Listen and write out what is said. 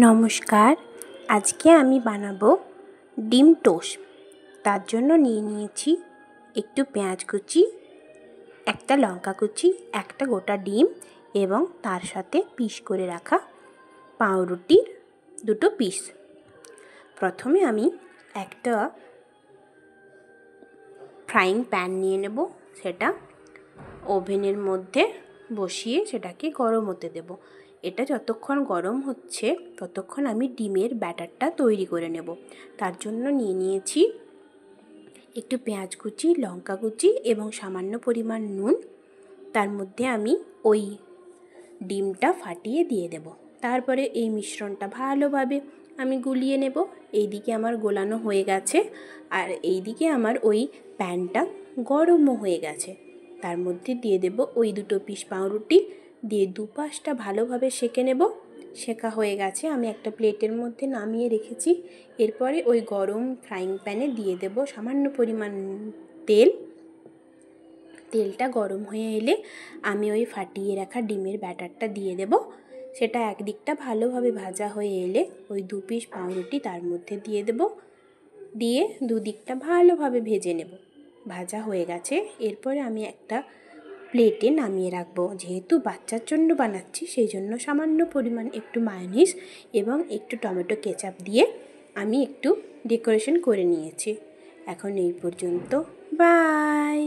নমস্কার, আজকে আমি বানাবো ডিম টোস্ট। তার জন্য নিয়ে নিয়েছি একটু পেঁয়াজ কুচি, একটা লঙ্কা কুচি, একটা গোটা ডিম এবং তার সাথে পিস করে রাখা পাউরুটির দুটো পিস। প্রথমে আমি একটা ফ্রাইং প্যান নিয়ে নেব, সেটা ওভেনের মধ্যে বসিয়ে সেটাকে গরম হতে দেব। এটা যতক্ষণ গরম হচ্ছে ততক্ষণ আমি ডিমের ব্যাটারটা তৈরি করে নেব। তার জন্য নিয়ে নিয়েছি একটু পেঁয়াজ কুচি, লঙ্কা কুচি এবং সামান্য পরিমাণ নুন। তার মধ্যে আমি ওই ডিমটা ফাটিয়ে দিয়ে দেব। তারপরে এই মিশ্রণটা ভালোভাবে আমি গুলিয়ে নেব। এইদিকে আমার গোলানো হয়ে গেছে আর এইদিকে আমার ওই প্যানটা গরমও হয়ে গেছে। তার মধ্যে দিয়ে দেব ওই দুটো পিস পাউরুটি, দিয়ে দুপাশটা ভালোভাবে সেঁকে নেব। সেঁকা হয়ে গেছে, আমি একটা প্লেটের মধ্যে নামিয়ে রেখেছি। এরপরে ওই গরম ফ্রাইং প্যানে দিয়ে দেব সামান্য পরিমাণ তেল। তেলটা গরম হয়ে এলে আমি ওই ফাটিয়ে রাখা ডিমের ব্যাটারটা দিয়ে দেব। সেটা একদিকটা ভালোভাবে ভাজা হয়ে এলে ওই দু পিস পাউরুটি তার মধ্যে দিয়ে দেব, দিয়ে দুদিকটা ভালোভাবে ভেজে নেব। ভাজা হয়ে গেছে, এরপরে আমি একটা প্লেটে নামিয়ে রাখবো। যেহেতু বাচ্চার জন্য বানাচ্ছি সেই জন্য সামান্য পরিমাণ একটু মায়োনিজ এবং একটু টমেটো কেচাপ দিয়ে আমি একটু ডেকোরেশন করে নিয়েছি। এখন এই পর্যন্ত, বাই।